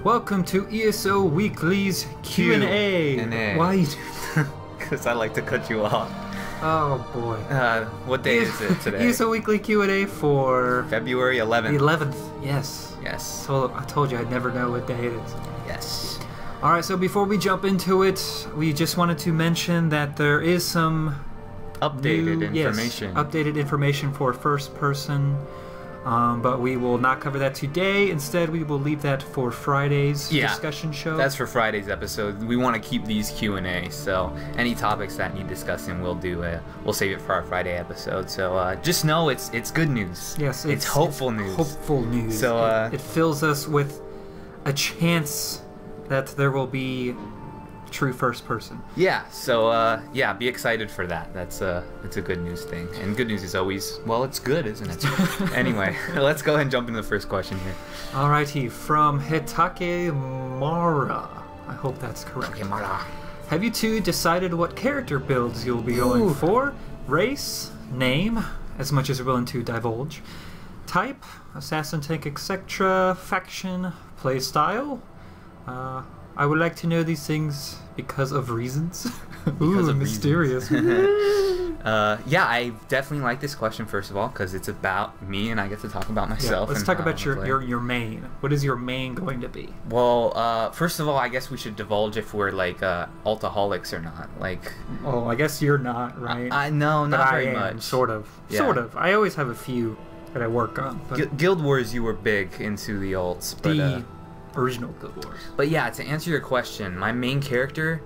Welcome to ESO Weekly's Q&A. Why you do? Because I like to cut you off. Oh boy. What day is it today? ESO Weekly Q&A for February 11th. The 11th. Yes. Yes. So I told you I'd never know what day it is. Yes. All right. So before we jump into it, we just wanted to mention that there is some Updated information. Yes, updated information for first person. But we will not cover that today. Instead, we will leave that for Friday's discussion show. That's for Friday's episode. We want to keep these Q&A, so any topics that need discussing, we'll save it for our Friday episode. So just know it's good news. Yes, it's hopeful news. Hopeful news. So it fills us with a chance that there will be true first person. Yeah, so be excited for that. It's a good news thing, and good news is always, well, it's good, isn't it? Anyway, let's go ahead and jump into the first question here. Alrighty, from Hitake Mara. I hope that's correct. Okay, Mara. Have you two decided what character builds you'll be going for? Race, name, as much as you're willing to divulge, type, assassin, tank, etc., faction, playstyle. I would like to know these things because of reasons. Ooh, mysterious. Yeah, I definitely like this question, first of all, because it's about me and I get to talk about myself. Yeah, let's talk about your main. What is your main going to be? Well, first of all, I guess we should divulge if we're like altaholics or not. Like, oh, I guess you're not, right? No, not very much. Sort of. Yeah. Sort of. I always have a few that I work on. But Guild Wars, you were big into the alts, but the original Guild Wars. But yeah, to answer your question, my main character,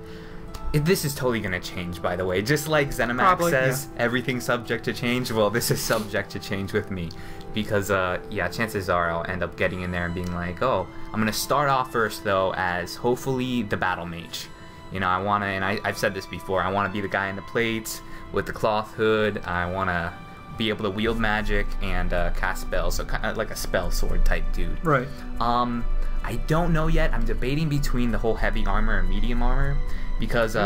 this is totally going to change, by the way. Just like Zenimax says, everything's subject to change, well, this is subject to change with me. Because, chances are I'll end up getting in there and being like, oh, I'm going to start off first, though, as hopefully the Battle Mage. You know, I want to, and I've said this before, I want to be the guy in the plates with the cloth hood. I want to be able to wield magic and cast spells, so kind of like a spell sword type dude. Right. I don't know yet. I'm debating between the whole heavy armor and medium armor, because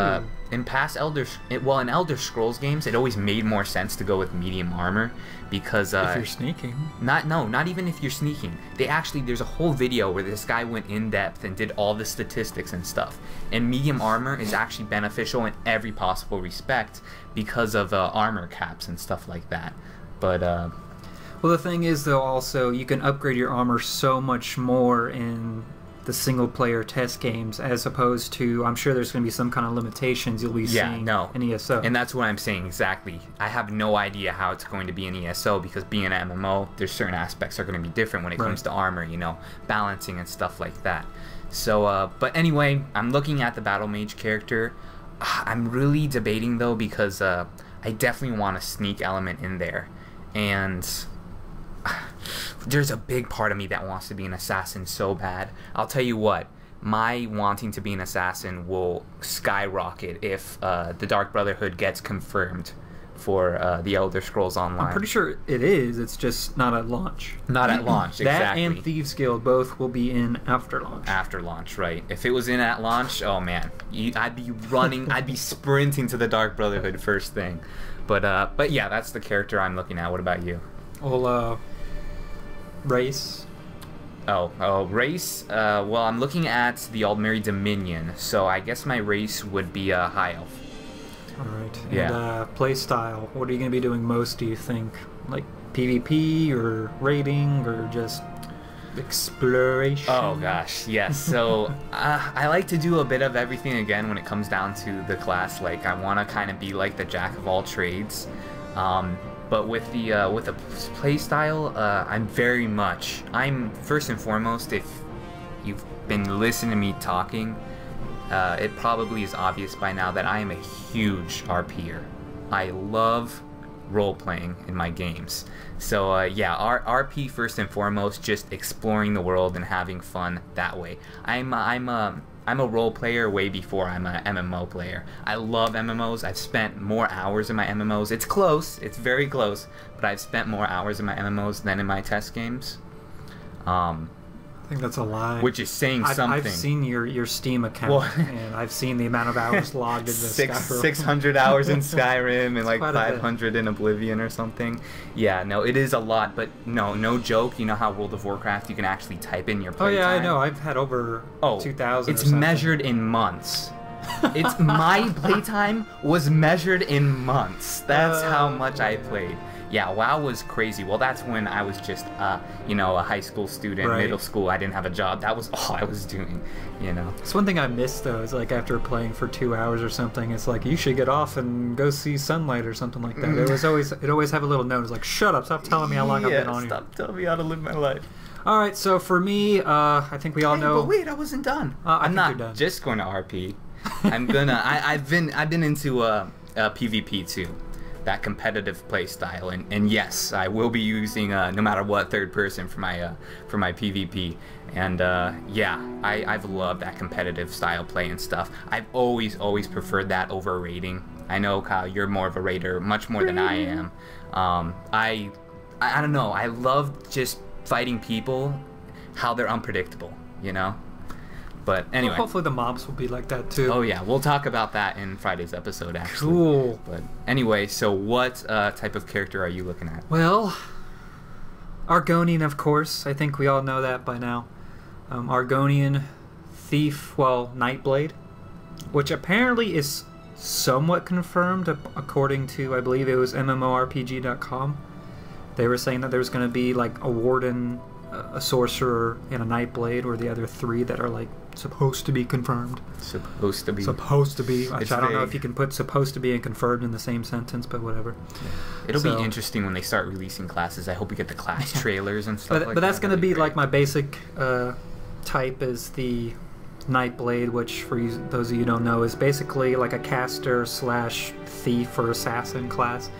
in past in Elder Scrolls games, it always made more sense to go with medium armor, because if you're sneaking. Not even if you're sneaking. There's a whole video where this guy went in depth and did all the statistics and stuff. And medium armor is actually beneficial in every possible respect because of armor caps and stuff like that. But well, the thing is, though, also, you can upgrade your armor so much more in the single-player test games, as opposed to, I'm sure there's going to be some kind of limitations you'll be seeing in ESO. And that's what I'm saying, exactly. I have no idea how it's going to be in ESO, because being an MMO, there's certain aspects that are going to be different when it comes to armor, you know, balancing and stuff like that. So, but anyway, I'm looking at the Battle Mage character. I'm really debating, though, because I definitely want a sneak element in there. And there's a big part of me that wants to be an assassin so bad. I'll tell you what, my wanting to be an assassin will skyrocket if the Dark Brotherhood gets confirmed for the Elder Scrolls Online. I'm pretty sure it is. It's just not at launch. Not at launch, exactly. That and Thieves Guild both will be in after launch. After launch, right. If it was in at launch, oh man, I'd be running, I'd be sprinting to the Dark Brotherhood first thing. But yeah, that's the character I'm looking at. What about you? Well, race. Oh, race? Well, I'm looking at the Aldmeri Dominion, so I guess my race would be High Elf. Alright. Yeah. And play style. What are you going to be doing most, do you think? Like PvP or raiding or just exploration? Oh gosh, yes. So I like to do a bit of everything again when it comes down to the class. Like, I want to kind of be like the jack of all trades. But with the play style, I'm first and foremost, if you've been listening to me talking, it probably is obvious by now that I am a huge RPer. I love role-playing in my games. So RP first and foremost, just exploring the world and having fun that way. I'm a role player way before I'm a MMO player. I love MMOs. I've spent more hours in my MMOs. It's close. It's very close. But I've spent more hours in my MMOs than in my test games. I think that's a lie. Which is saying something. I've seen your Steam account, and I've seen the amount of hours logged in Skyrim. 600 hours in Skyrim and like 500 in Oblivion or something. Yeah, no, it is a lot, but no joke. You know how World of Warcraft, you can actually type in your playtime? Oh, yeah, I know. I've had over 2,000 It's measured in months. My playtime was measured in months. That's how much I played. Yeah, WoW was crazy. Well, that's when I was just, a high school student, middle school. I didn't have a job. That was all I was doing, It's one thing I miss, though, is like after playing for 2 hours or something, it's like, you should get off and go see sunlight or something like that. It always have a little note. It's like, shut up, stop telling me how long I've been on here. Stop telling me how to live my life. All right, so for me, I think we all know. But wait, I wasn't done. I'm not done. Just going to RP. I'm gonna. I've been into PvP too. That competitive play style, and yes, I will be using no matter what third person for my PvP, and I've loved that competitive style play and stuff. I've always preferred that over raiding. I know, Kyle, you're more of a raider, much more than I am. I don't know. I love just fighting people, how they're unpredictable, But anyway, well, hopefully the mobs will be like that too. Oh yeah, we'll talk about that in Friday's episode actually. Cool. But anyway, so what type of character are you looking at? Well, Argonian, of course. I think we all know that by now. Argonian, Thief, Nightblade, which apparently is somewhat confirmed according to, I believe it was MMORPG.com. They were saying that there's going to be like a Warden, a Sorcerer, and a Nightblade, or the other three that are like supposed to be confirmed. Supposed to be. Which I don't know if you can put supposed to be and confirmed in the same sentence, but whatever. Yeah. It'll be interesting when they start releasing classes. I hope we get the class trailers and stuff like that. But that's going to be like my basic type is the Nightblade, which for those of you who don't know is basically like a caster / thief or assassin class.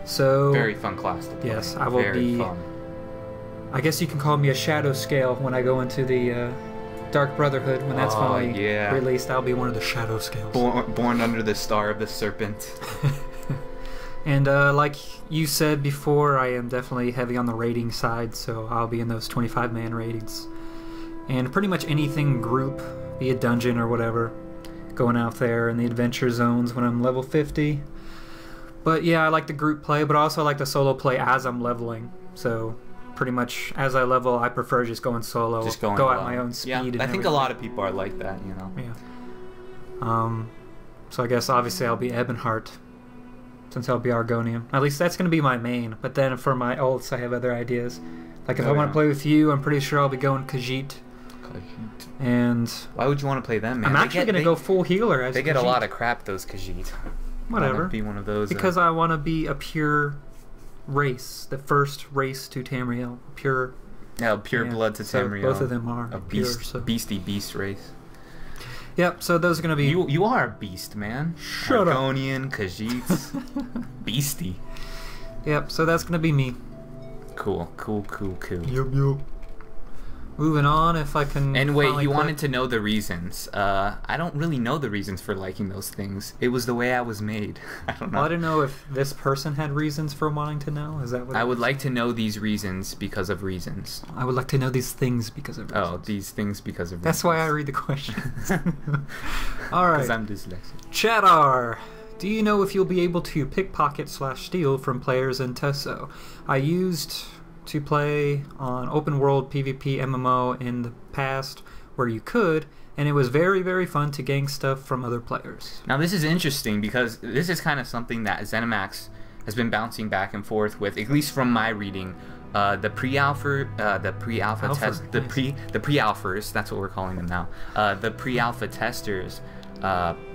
So very fun class to play. Yes, I will be fun. I guess you can call me a shadow scale when I go into the Dark Brotherhood. When that's finally released, I'll be one of the shadow scales. Born under the star of the serpent. And like you said before, I am definitely heavy on the raiding side, so I'll be in those 25-man raidings. And pretty much anything group, be it dungeon or whatever, going out there in the adventure zones when I'm level 50. But yeah, I like the group play, but also I like the solo play as I'm leveling. So pretty much as I level, I prefer just going solo, go at my own speed. Yeah, and I think a lot of people are like that, Yeah. So I guess obviously I'll be Ebonheart, since I'll be Argonian. At least that's going to be my main. But then for my ults, I have other ideas. Like if I want to play with you, I'm pretty sure I'll be going Khajiit. And why would you want to play them, man? I'm actually going to go full healer as They get a lot of crap, those Khajiit. Whatever. Be one of those. Because I want to be a pure race, the first race to Tamriel. Pure blood to Tamriel. Both of them are a beastie beast race. Yep, so those are going to be... You are a beast, man. Shut Argonian, Khajiit, beastie. Yep, so that's going to be me. Cool. Yep. Moving on, if I can... And wait, you wanted to know the reasons. I don't really know the reasons for liking those things. It was the way I was made. I don't know. Well, I don't know if this person had reasons for wanting to know. Is that what I would like to know these reasons because of reasons. I would like to know these things because of reasons. Oh, these things because of reasons. That's why I read the questions. All right. Because I'm dyslexic. Chadar, do you know if you'll be able to pickpocket / steal from players in Tesso? I used to play on open world PvP MMO in the past where you could, and it was very, very fun to gang stuff from other players. Now this is interesting because this is kind of something that ZeniMax has been bouncing back and forth with, at least from my reading. The pre-alphas, that's what we're calling them now. The pre-alpha testers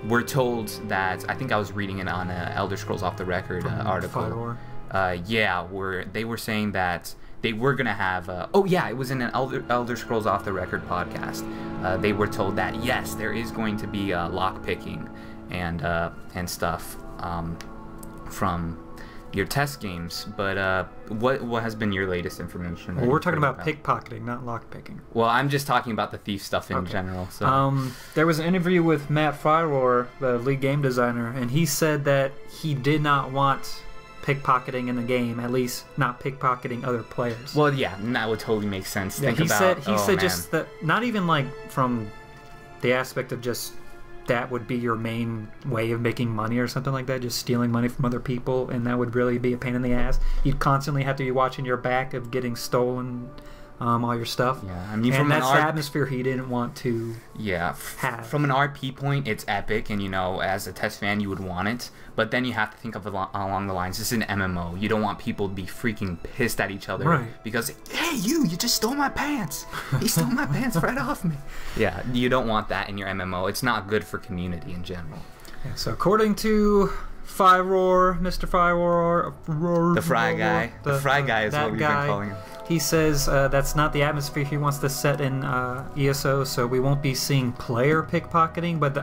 were told that, I think I was reading it on an Elder Scrolls Off the Record article. They were saying that they were gonna have. It was in an Elder Scrolls Off the Record podcast. They were told that yes, there is going to be lock picking and stuff from your test games. But what has been your latest information? Well, we're talking about pickpocketing, not lock picking. Well, I'm just talking about the thief stuff in general. So. There was an interview with Matt Firor, the lead game designer, and he said that he did not want pickpocketing in the game, at least not pickpocketing other players. Well, yeah, that would totally make sense. Yeah, Think he about, said just that, not even like from the aspect of just that would be your main way of making money or something like that, just stealing money from other people, and that would really be a pain in the ass. You'd constantly have to be watching your back of getting stolen, all your stuff. Yeah, I mean, and that's the atmosphere he didn't want to have. From an RP point, it's epic, and, you know, as a test fan, you would want it. But then you have to think of along the lines, this is an MMO. You don't want people to be freaking pissed at each other. Right. Because, hey, you just stole my pants. He stole my pants right off me. Yeah, you don't want that in your MMO. It's not good for community in general. Yeah, so according to Fyroar, Mr. Fyroar, the Fry Guy. The Fry Guy is what we've been calling him. He says that's not the atmosphere he wants to set in ESO, so we won't be seeing player pickpocketing, but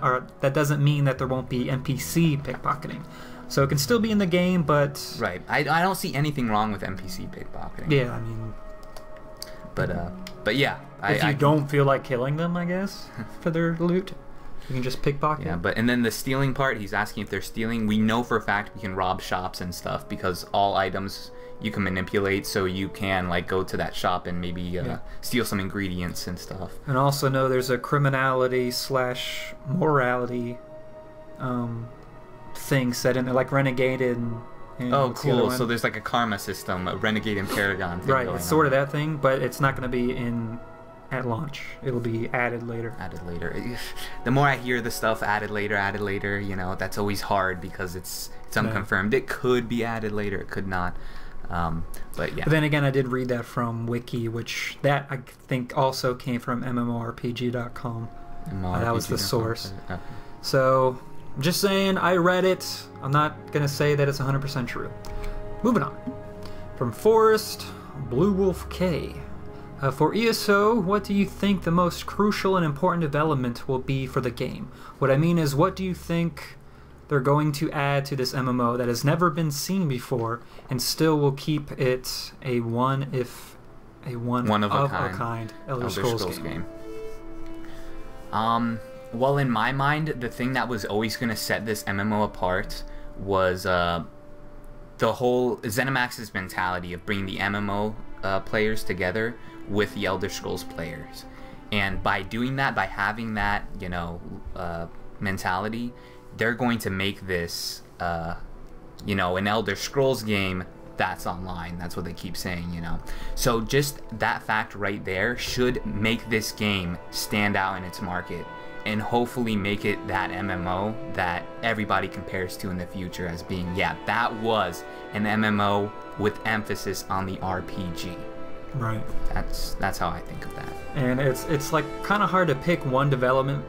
that doesn't mean that there won't be NPC pickpocketing. So it can still be in the game, but... Right. I don't see anything wrong with NPC pickpocketing. Yeah, I mean... But yeah. If you don't feel like killing them, I guess, for their loot, you can just pickpocket. Yeah, and then the stealing part, he's asking if they're stealing. We know for a fact we can rob shops and stuff, because all items... you can manipulate, so you can like go to that shop and maybe steal some ingredients and stuff. And also know there's a criminality / morality thing set in there, like Renegade and oh, cool. So there's like a karma system, a Renegade and Paragon thing. Right, it's sort of that thing, but it's not going to be at launch. It'll be added later. Added later. The more I hear the stuff added later, you know, that's always hard because it's unconfirmed. It could be added later, it could not. But yeah. But then again, I did read that from Wiki, which that I think also came from MMORPG.com. That was the source. Okay. So, just saying, I read it. I'm not going to say that it's 100% true. Moving on. From Forest, Blue Wolf K. For ESO, what do you think the most crucial and important development will be for the game? What I mean is, what do you think they're going to add to this MMO that has never been seen before and still will keep it a one of a kind Elder Scrolls game? Well, in my mind, the thing that was always going to set this MMO apart was the whole ZeniMax's mentality of bringing the MMO players together with the Elder Scrolls players. And by doing that, by having that, you know, mentality, they're going to make this, you know, an Elder Scrolls game that's online. That's what they keep saying, you know. So just that fact right there should make this game stand out in its market and hopefully make it that MMO that everybody compares to in the future as being, yeah, that was an MMO with emphasis on the RPG. Right. That's how I think of that. And it's like kind of hard to pick one development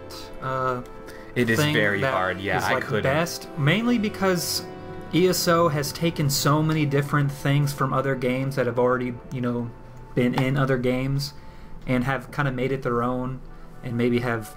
it is very hard, yeah. I couldn't. Best, mainly because ESO has taken so many different things from other games that have already, you know, been in other games, and have kind of made it their own, and maybe have,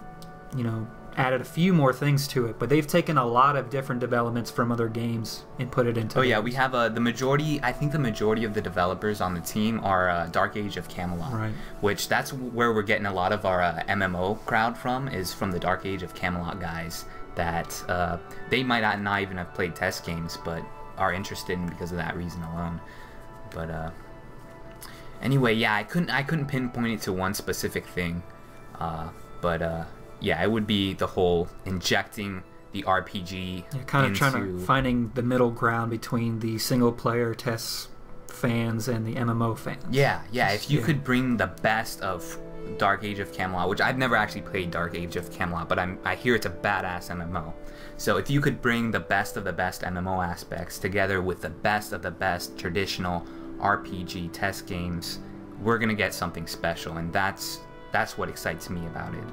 you know, added a few more things to it. But they've taken a lot of different developments from other games and put it into. Oh yeah, we have the majority. I think the majority of the developers on the team are Dark Age of Camelot, right? Which that's where we're getting a lot of our MMO crowd from, is from the Dark Age of Camelot guys. That they might not even have played test games, but are interested in because of that reason alone. But anyway, yeah, I couldn't pinpoint it to one specific thing, but yeah, it would be the whole injecting the RPG. Yeah, kind of trying to finding the middle ground between the single player test fans and the MMO fans. Yeah, if you could bring the best of Dark Age of Camelot, which I've never actually played Dark Age of Camelot, but I hear it's a badass MMO. So if you could bring the best of the best MMO aspects together with the best of the best traditional RPG test games, we're gonna get something special, and that's what excites me about it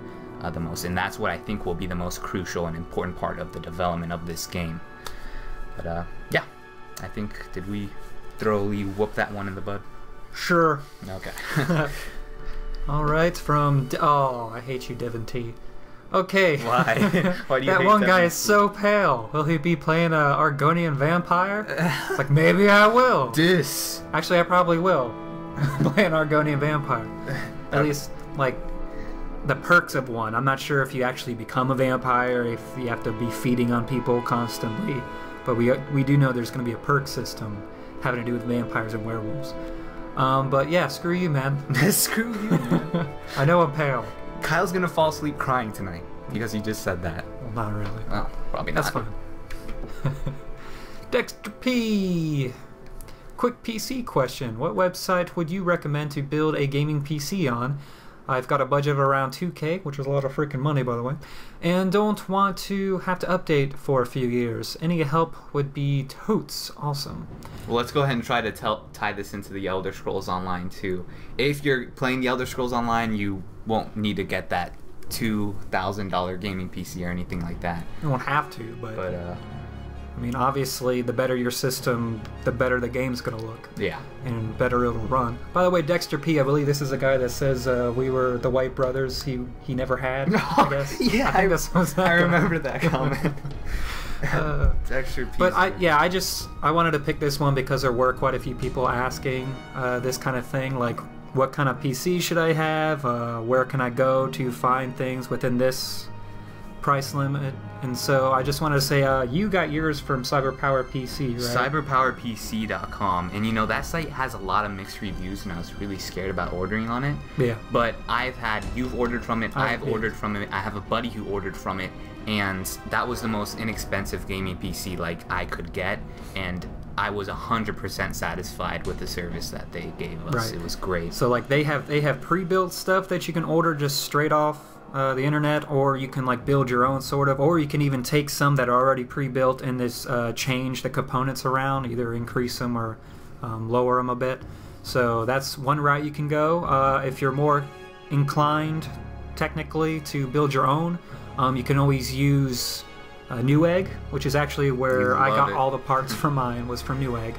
the most, and that's what I think will be the most crucial and important part of the development of this game. But yeah, I think, did we thoroughly whoop that one in the bud? Sure. Okay. All right, from I hate you, Devin T. Okay. Why? Why do you that hate one Devin guy T? is so pale. Will he be playing a Argonian vampire? It's like, maybe I will. Actually, I probably will play an Argonian vampire. At least, like, the perks of one. I'm not sure if you actually become a vampire, if you have to be feeding on people constantly, but we do know there's going to be a perk system having to do with vampires and werewolves. But yeah, screw you, man. Screw you, man. I know I'm pale. Kyle's gonna fall asleep crying tonight because you just said that. Well, not really. Oh, probably not. That's fine. Dexter P. Quick PC question. What website would you recommend to build a gaming PC on? I've got a budget of around $2K, which is a lot of freaking money, by the way, and don't want to have to update for a few years. Any help would be totes awesome. Well, let's go ahead and try to tie this into the Elder Scrolls Online too. If you're playing the Elder Scrolls Online, you won't need to get that $2,000 gaming PC or anything like that. You won't have to, but I mean, obviously, the better your system, the better the game's going to look. Yeah. And better it'll run. By the way, Dexter P, I believe this is a guy that says we were the White Brothers he never had, I guess. Yeah, I think this was that I guy. remember that comment. Dexter P. But I wanted to pick this one because there were quite a few people asking this kind of thing, like, what kind of PC should I have? Where can I go to find things within this price limit? And so I just wanted to say, you got yours from Cyberpower PC, right? Cyberpowerpc.com, and you know that site has a lot of mixed reviews, and I was really scared about ordering on it. Yeah. But you've ordered from it, I've ordered from it, I have a buddy who ordered from it, and that was the most inexpensive gaming PC like I could get, and I was 100% satisfied with the service that they gave us. Right. It was great. So like they have pre-built stuff that you can order just straight off the internet, or you can like build your own sort of, or you can even take some that are already pre-built and this change the components around, either increase them or lower them a bit. So that's one route you can go. If you're more inclined technically to build your own, you can always use Newegg, which is actually where I got all the parts for mine, was from Newegg.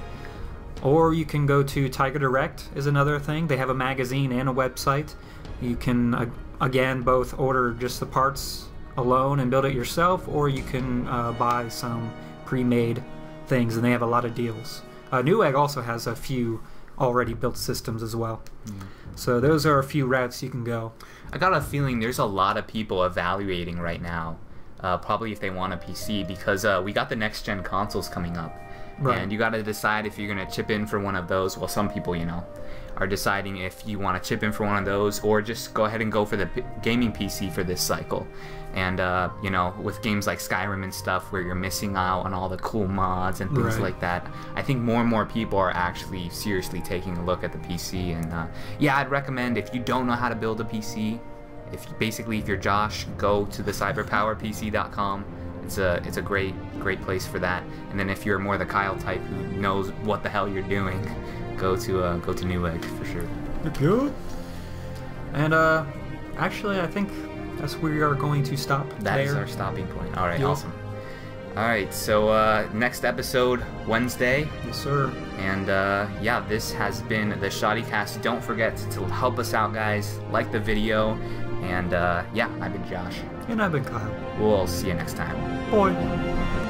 Or you can go to Tiger Direct is another thing. They have a magazine and a website. You can again both order just the parts alone and build it yourself, or you can buy some pre-made things, and they have a lot of deals. Newegg also has a few already built systems as well. So those are a few routes you can go. I got a feeling there's a lot of people evaluating right now, probably if they want a PC, because we got the next gen consoles coming up. Right. And you got to decide if you're going to chip in for one of those. Well, some people, you know, are deciding if you want to chip in for one of those, or just go ahead and go for the gaming PC for this cycle. And, you know, with games like Skyrim and stuff where you're missing out on all the cool mods and things like that, I think more and more people are actually seriously taking a look at the PC. And, yeah, I'd recommend, if you don't know how to build a PC, if you're Josh, go to the cyberpowerpc.com. It's a great place for that. And then if you're more the Kyle type who knows what the hell you're doing, go to Newegg for sure. Good. And actually, I think that's where we are going to stop. That is our stopping point. All right, awesome. All right, so next episode Wednesday. Yes, sir. And yeah, this has been the ShoddyCast. Don't forget to help us out, guys. Like the video. And yeah, I've been Josh. And I've been Kyle. We'll see you next time. Bye.